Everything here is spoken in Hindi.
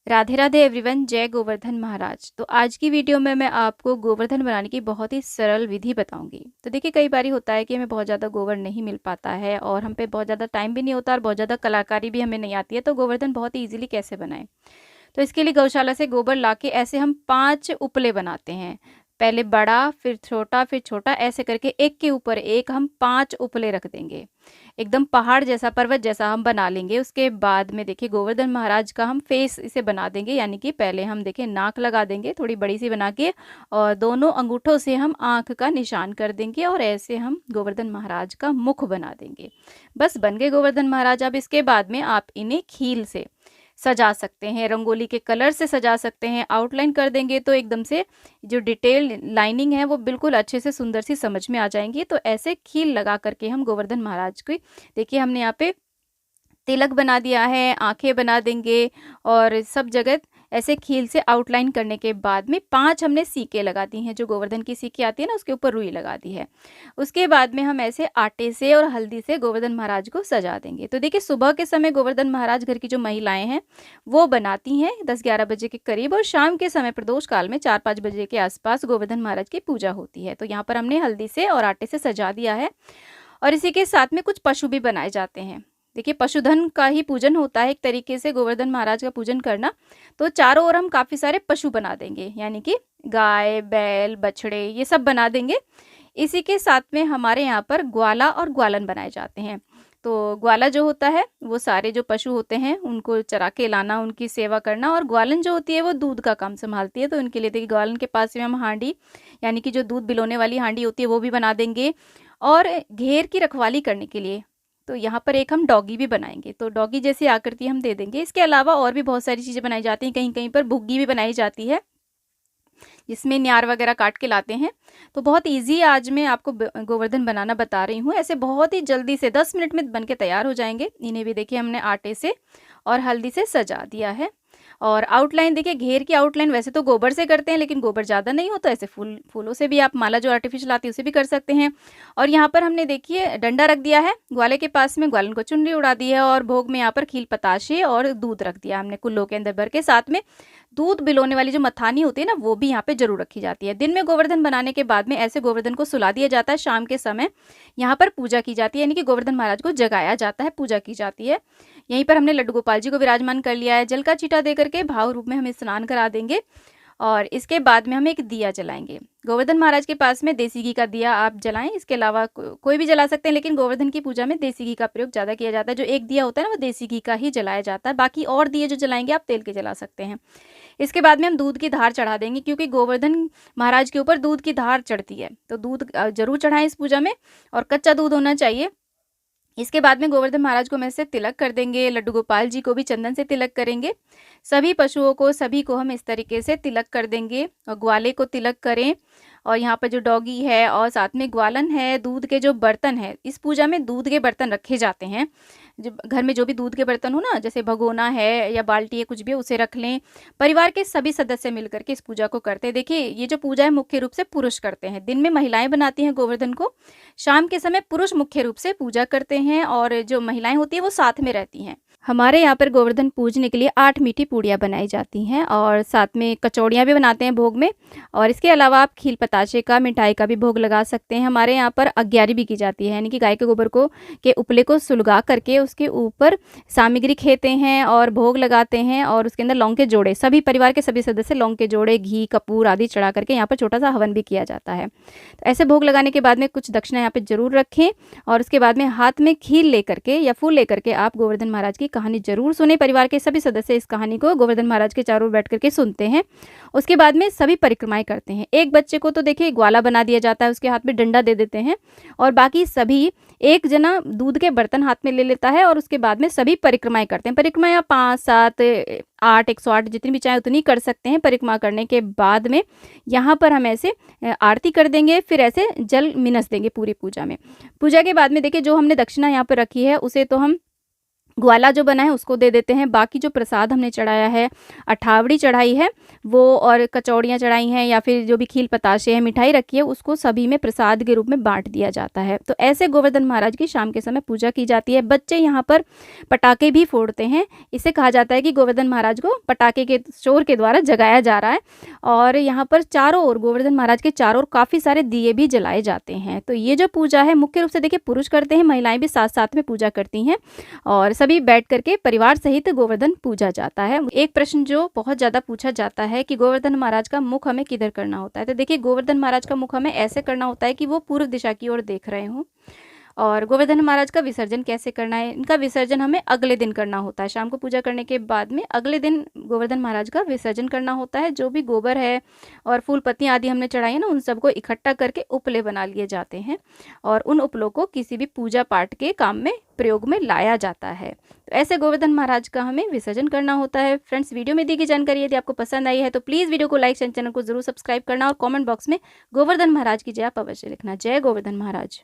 राधे राधे एवरीवन, जय गोवर्धन महाराज। तो आज की वीडियो में मैं आपको गोवर्धन बनाने की बहुत ही सरल विधि बताऊंगी। तो देखिए, कई बार होता है कि हमें बहुत ज़्यादा गोबर नहीं मिल पाता है और हम पे बहुत ज़्यादा टाइम भी नहीं होता और बहुत ज़्यादा कलाकारी भी हमें नहीं आती है। तो गोवर्धन बहुत ही ईजिली कैसे बनाएं। तो इसके लिए गौशाला से गोबर लाके ऐसे हम 5 उपले बनाते हैं। पहले बड़ा, फिर छोटा, फिर छोटा, ऐसे करके एक के ऊपर एक हम 5 उपले रख देंगे। एकदम पहाड़ जैसा, पर्वत जैसा हम बना लेंगे। उसके बाद में देखिए, गोवर्धन महाराज का हम फेस इसे बना देंगे, यानी कि पहले हम देखिए नाक लगा देंगे थोड़ी बड़ी सी बना के, और दोनों अंगूठों से हम आंख का निशान कर देंगे और ऐसे हम गोवर्धन महाराज का मुख बना देंगे। बस बन गए गोवर्धन महाराज। अब इसके बाद में आप इन्हें खील से सजा सकते हैं, रंगोली के कलर से सजा सकते हैं। आउटलाइन कर देंगे तो एकदम से जो डिटेल लाइनिंग है वो बिल्कुल अच्छे से सुंदर सी समझ में आ जाएंगी। तो ऐसे खील लगा करके हम गोवर्धन महाराज की, देखिए हमने यहाँ पे तिलक बना दिया है, आंखें बना देंगे और सब जगह ऐसे खील से आउटलाइन करने के बाद में 5 हमने सीके लगा दी हैं। जो गोवर्धन की सीके आती है ना, उसके ऊपर रुई लगा दी है। उसके बाद में हम ऐसे आटे से और हल्दी से गोवर्धन महाराज को सजा देंगे। तो देखिए, सुबह के समय गोवर्धन महाराज घर की जो महिलाएं हैं वो बनाती हैं 10-11 बजे के करीब, और शाम के समय प्रदोष काल में 4-5 बजे के आसपास गोवर्धन महाराज की पूजा होती है। तो यहाँ पर हमने हल्दी से और आटे से सजा दिया है। और इसी के साथ में कुछ पशु भी बनाए जाते हैं। देखिए, पशुधन का ही पूजन होता है एक तरीके से गोवर्धन महाराज का पूजन करना। तो चारों ओर हम काफ़ी सारे पशु बना देंगे, यानी कि गाय, बैल, बछड़े, ये सब बना देंगे। इसी के साथ में हमारे यहाँ पर ग्वाला और ग्वालन बनाए जाते हैं। तो ग्वाला जो होता है वो सारे जो पशु होते हैं उनको चरा के लाना, उनकी सेवा करना, और ग्वालन जो होती है वो दूध का काम संभालती है। तो उनके लिए देखिए, ग्वालन के पास में हम हांडी, यानी कि जो दूध बिलोने वाली हांडी होती है वो भी बना देंगे। और घेर की रखवाली करने के लिए तो यहाँ पर एक हम डॉगी भी बनाएंगे। तो डॉगी जैसी आकृति हम दे देंगे। इसके अलावा और भी बहुत सारी चीज़ें बनाई जाती हैं। कहीं कहीं पर भुग्गी भी बनाई जाती है, जिसमें न्यार वगैरह काट के लाते हैं। तो बहुत इजी आज मैं आपको गोवर्धन बनाना बता रही हूँ। ऐसे बहुत ही जल्दी से 10 मिनट में बन के तैयार हो जाएंगे। इन्हें भी देखिए हमने आटे से और हल्दी से सजा दिया है। और आउटलाइन देखिए, घेर की आउटलाइन वैसे तो गोबर से करते हैं, लेकिन गोबर ज़्यादा नहीं हो तो ऐसे फूलों से भी आप माला जो आर्टिफिशियल आती है उसे भी कर सकते हैं। और यहाँ पर हमने देखिए डंडा रख दिया है ग्वाले के पास में, ग्वालन को चुनरी उड़ा दी है, और भोग में यहाँ पर खील बताशे और दूध रख दिया हमने कुल्लों के अंदर भर के। साथ में दूध बिलोने वाली जो मथानी होती है ना, वो भी यहाँ पे जरूर रखी जाती है। दिन में गोवर्धन बनाने के बाद में ऐसे गोवर्धन को सुला दिया जाता है। शाम के समय यहाँ पर पूजा की जाती है, यानी कि गोवर्धन महाराज को जगाया जाता है, पूजा की जाती है। यहीं पर हमने लड्डू गोपाल जी को विराजमान कर लिया है। जल का छींटा दे करके भाव रूप में हमें स्नान करा देंगे। और इसके बाद में हम एक दिया जलाएंगे। गोवर्धन महाराज के पास में देसी घी का दिया आप जलाएं। इसके अलावा कोई भी जला सकते हैं, लेकिन गोवर्धन की पूजा में देसी घी का प्रयोग ज़्यादा किया जाता है। जो एक दिया होता है ना, वो देसी घी का ही जलाया जाता है। बाकी और दिए जो जलाएंगे आप तेल के जला सकते हैं। इसके बाद में हम दूध की धार चढ़ा देंगे, क्योंकि गोवर्धन महाराज के ऊपर दूध की धार चढ़ती है। तो दूध जरूर चढ़ाएं इस पूजा में, और कच्चा दूध होना चाहिए। इसके बाद में गोवर्धन महाराज को हम ऐसे तिलक कर देंगे। लड्डू गोपाल जी को भी चंदन से तिलक करेंगे। सभी पशुओं को, सभी को हम इस तरीके से तिलक कर देंगे। और ग्वाले को तिलक करें, और यहाँ पर जो डॉगी है और साथ में ग्वालन है, दूध के जो बर्तन है, इस पूजा में दूध के बर्तन रखे जाते हैं। जो घर में जो भी दूध के बर्तन हो ना, जैसे भगोना है या बाल्टी है, कुछ भी, उसे रख लें। परिवार के सभी सदस्य मिलकर के इस पूजा को करते हैं। देखिए, ये जो पूजा है मुख्य रूप से पुरुष करते हैं। दिन में महिलाएं बनाती हैं गोवर्धन को, शाम के समय पुरुष मुख्य रूप से पूजा करते हैं, और जो महिलाएं होती हैं वो साथ में रहती हैं। हमारे यहाँ पर गोवर्धन पूजने के लिए 8 मीठी पूड़ियाँ बनाई जाती हैं, और साथ में कचौड़ियाँ भी बनाते हैं भोग में। और इसके अलावा आप खील पताशे का, मिठाई का भी भोग लगा सकते हैं। हमारे यहाँ पर अग्यारी भी की जाती है, यानी कि गाय के गोबर को के उपले को सुलगा करके उसके ऊपर सामग्री खेते हैं और भोग लगाते हैं, और उसके अंदर लौंग के जोड़े, सभी परिवार के सभी सदस्य लौंग के जोड़े, घी, कपूर आदि चढ़ा करके यहाँ पर छोटा सा हवन भी किया जाता है। तो ऐसे भोग लगाने के बाद में कुछ दक्षिणा यहाँ पे जरूर रखें, और उसके बाद में हाथ में खील लेकर के या फूल लेकर के आप गोवर्धन महाराज की कहानी जरूर सुने। परिवार के सभी सदस्य इस कहानी को गोवर्धन महाराज के चारों ओर बैठ करके सुनते हैं। उसके बाद में सभी परिक्रमाएं करते हैं। एक बच्चे को तो देखिए ग्वाला बना दिया जाता है, उसके हाथ में डंडा दे देते हैं, और बाकी सभी, एक जना दूध के बर्तन हाथ में ले लेता है, और उसके बाद में सभी परिक्रमाएं करते हैं। परिक्रमाएं 5, 7, 8, 108 जितनी भी चाहे उतनी कर सकते हैं। परिक्रमा करने के बाद में यहाँ पर हम ऐसे आरती कर देंगे, फिर ऐसे जल मिनस देंगे पूरी पूजा में। पूजा के बाद में देखिए, जो हमने दक्षिणा यहाँ पर रखी है उसे तो हम ग्वाला जो बना है उसको दे देते हैं। बाकी जो प्रसाद हमने चढ़ाया है, अठावड़ी चढ़ाई है वो, और कचौड़ियाँ चढ़ाई हैं या फिर जो भी खील बताशे हैं, मिठाई रखी है, उसको सभी में प्रसाद के रूप में बाँट दिया जाता है। तो ऐसे गोवर्धन महाराज की शाम के समय पूजा की जाती है। बच्चे यहाँ पर पटाखे भी फोड़ते हैं। इसे कहा जाता है कि गोवर्धन महाराज को पटाखे के शोर के द्वारा जगाया जा रहा है। और यहाँ पर चारों ओर, गोवर्धन महाराज के चारों ओर काफ़ी सारे दिए भी जलाए जाते हैं। तो ये जो पूजा है मुख्य रूप से देखिए पुरुष करते हैं, महिलाएं भी साथ साथ में पूजा करती हैं और सभी बैठ करके परिवार सहित गोवर्धन पूजा जाता है। एक प्रश्न जो बहुत ज़्यादा पूछा जाता है कि गोवर्धन महाराज का मुख हमें किधर करना होता है। तो देखिए गोवर्धन महाराज का मुख हमें ऐसे करना होता है कि वो पूर्व दिशा की ओर देख रहे हों। और गोवर्धन महाराज का विसर्जन कैसे करना है, इनका विसर्जन हमें अगले दिन करना होता है। शाम को पूजा करने के बाद में अगले दिन गोवर्धन महाराज का विसर्जन करना होता है। जो भी गोबर है और फूल पत्तियाँ आदि हमने चढ़ाई है ना, उन सबको इकट्ठा करके उपले बना लिए जाते हैं और उन उपलों को किसी भी पूजा पाठ के काम में प्रयोग में लाया जाता है। तो ऐसे गोवर्धन महाराज का हमें विसर्जन करना होता है। फ्रेंड्स, वीडियो में दी गई जानकारी यदि आपको पसंद आई है तो प्लीज़ वीडियो को लाइक, चैनल को जरूर सब्सक्राइब करना और कमेंट बॉक्स में गोवर्धन महाराज की जय आप अवश्य लिखना। जय गोवर्धन महाराज।